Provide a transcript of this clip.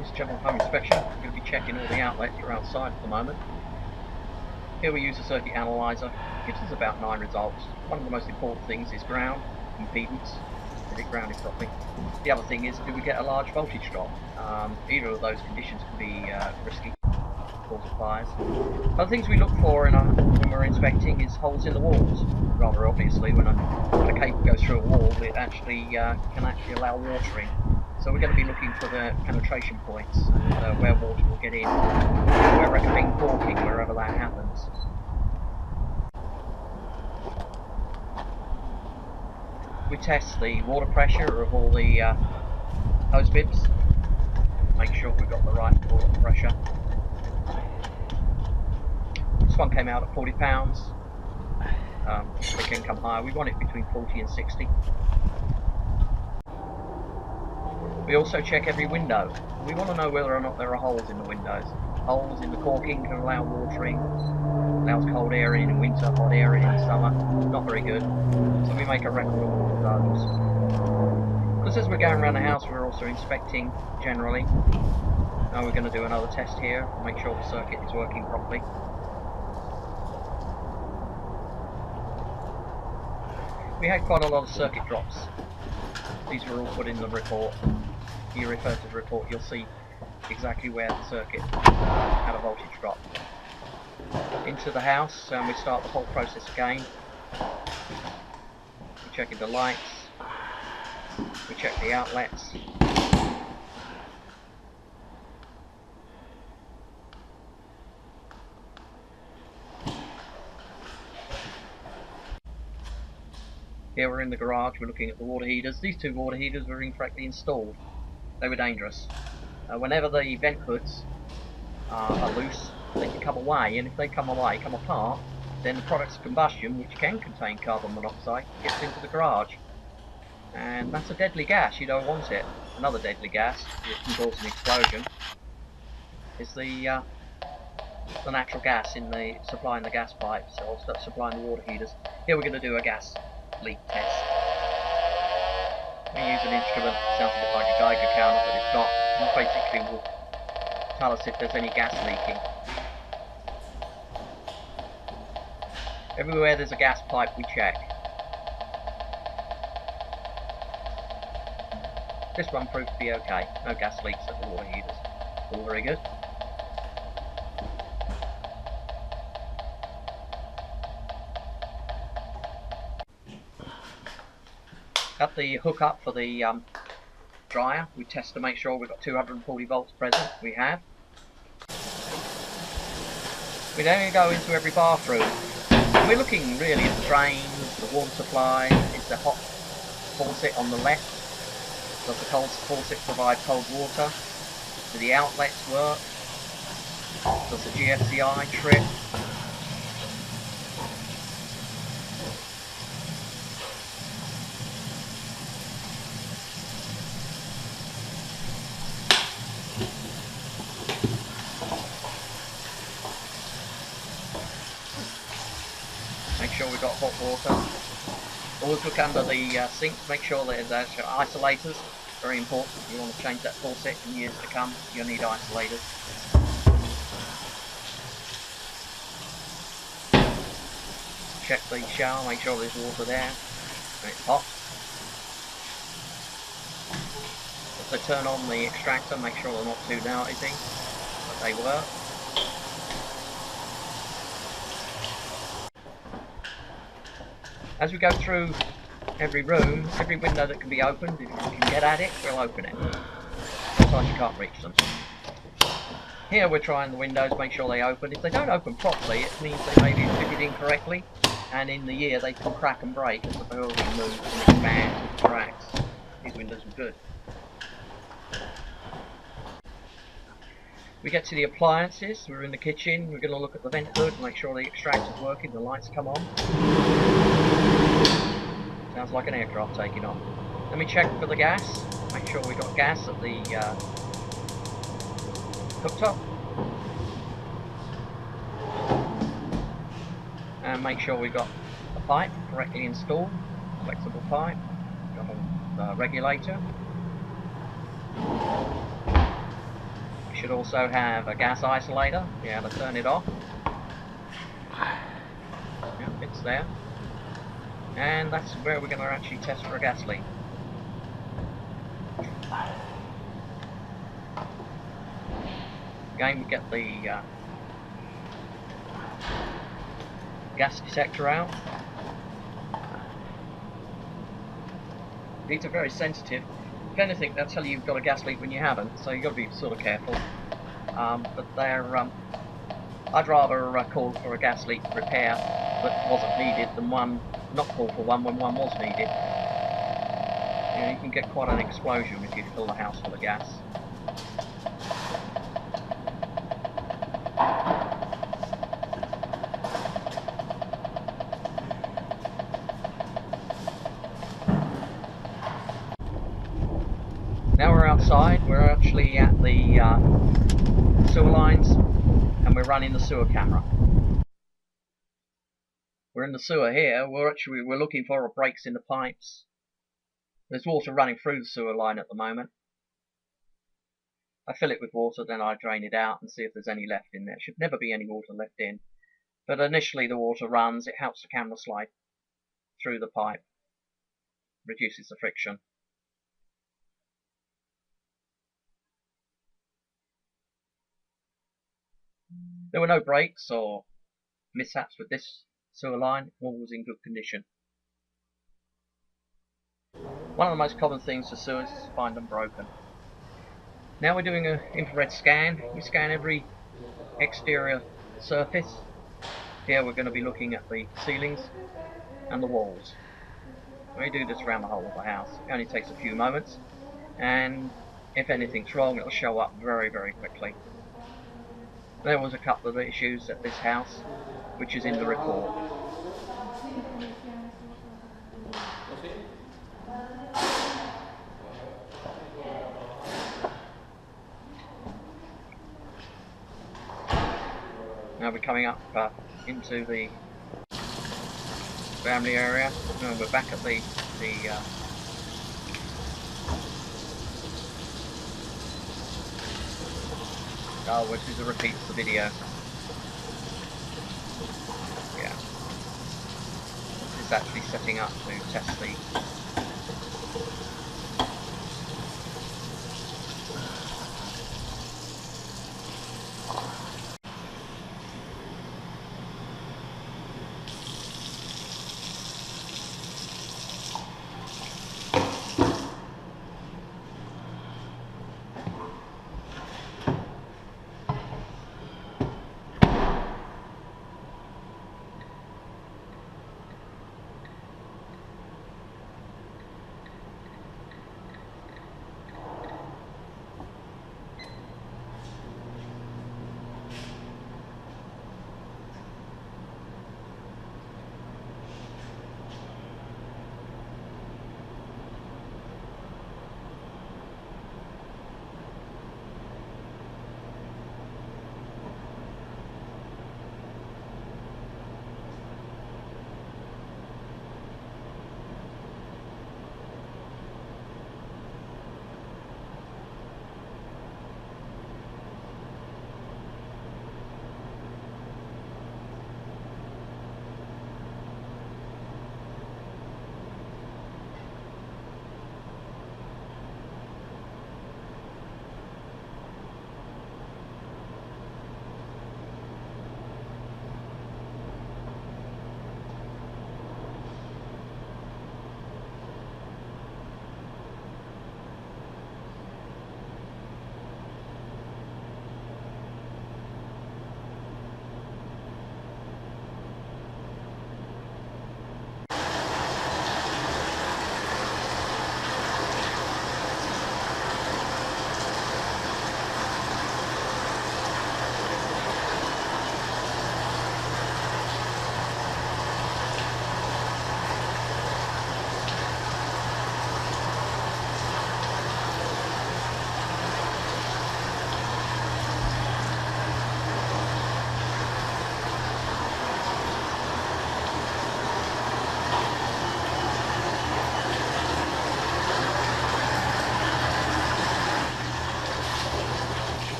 This general home inspection. We're going to be checking all the outlets that are outside at the moment. Here we use a circuit analyzer. It gives us about 9 results. One of the most important things is ground impedance. Is it grounded properly? The other thing is, do we get a large voltage drop? Either of those conditions can be risky, cause of fires. Other things we look for when we're inspecting is holes in the walls. Rather obviously, when a cable goes through a wall, it actually can actually allow water in. So we're going to be looking for the penetration points and where water will get in. We're recommending caulking wherever that happens. We test the water pressure of all the hose bibs. Make sure we've got the right water pressure. This one came out at 40 pounds. It can come higher. We want it between 40 and 60. We also check every window. We want to know whether or not there are holes in the windows. Holes in the caulking can allow watering, allows cold air in winter, hot air in summer. Not very good. So we make a record of all of those. Because as we're going around the house, we're also inspecting generally. Now we're going to do another test here, make sure the circuit is working properly. We had quite a lot of circuit drops. These were all put in the report. If you refer to the report, you'll see exactly where the circuit had a voltage drop. Into the house, and we start the whole process again. We're checking the lights. We check the outlets. Here we're in the garage, we're looking at the water heaters. These 2 water heaters were incorrectly installed. They were dangerous. Whenever the vent hoods are loose, they can come away, and if they come apart, then the products of combustion, which can contain carbon monoxide, gets into the garage. And that's a deadly gas, you don't want it. Another deadly gas, which can cause an explosion, is the natural gas supplying the gas pipes, or supplying the water heaters. Here we're going to do a gas leak test. We use an instrument that sounds a bit like a Geiger counter, but it's not. It basically will tell us if there's any gas leaking. Everywhere there's a gas pipe we check. This one proved to be okay. No gas leaks at the water heaters. All very good. At the hookup for the dryer, we test to make sure we've got 240 volts present. We have. We then go into every bathroom. We're looking really at the drains, the water supply. Is the hot faucet on the left? Does the cold faucet provide cold water? Do the outlets work? Does the GFCI trip? Make sure we've got hot water. Always look under the sink to make sure that there's isolators. Very important. If you want to change that faucet in years to come, you'll need isolators. Check the shower, make sure there's water there and it's hot. Also turn on the extractor, make sure they're not too noisy, but they work. As we go through every room, every window that can be opened, if you can get at it, we'll open it. Sometimes you can't reach them. Here we're trying the windows, make sure they open. If they don't open properly, it means they may be fitted incorrectly, and in the year they can crack and break as the building moves and expands and cracks. These windows are good. We get to the appliances. We're in the kitchen. We're going to look at the vent hood, make sure the extractor's working, the lights come on. Sounds like an aircraft taking off. Then we check for the gas, make sure we've got gas at the cooktop. And make sure we've got the pipe correctly installed, flexible pipe, got a regulator. should also have a gas isolator. Yeah, to turn it off. Yep, it's there. And that's where we're going to actually test for a gas leak. Again, we get the gas detector out. These are very sensitive. If anything, they'll tell you you've got a gas leak when you haven't, so you've got to be sort of careful. But they're, I'd rather call for a gas leak repair that wasn't needed than not call for one when one was needed. You know, you can get quite an explosion if you fill the house full of gas. Now we're outside, we're actually at the sewer lines, and we're running the sewer camera. We're in the sewer here, we're looking for breaks in the pipes. There's water running through the sewer line at the moment. I fill it with water, then I drain it out and see if there's any left in there. Should never be any water left in. But initially the water runs, it helps the camera slide through the pipe, reduces the friction. There were no breaks or mishaps with this sewer line, all was in good condition. One of the most common things for sewers is to find them broken. Now we're doing an infrared scan. We scan every exterior surface. Here we're going to be looking at the ceilings and the walls. We do this around the whole of the house. It only takes a few moments, and if anything's wrong, it'll show up very, very quickly. There was a couple of issues at this house, which is in the report. Now we're coming up into the family area. No, we're back at the which is a repeat of the video. Yeah. It's actually setting up to test the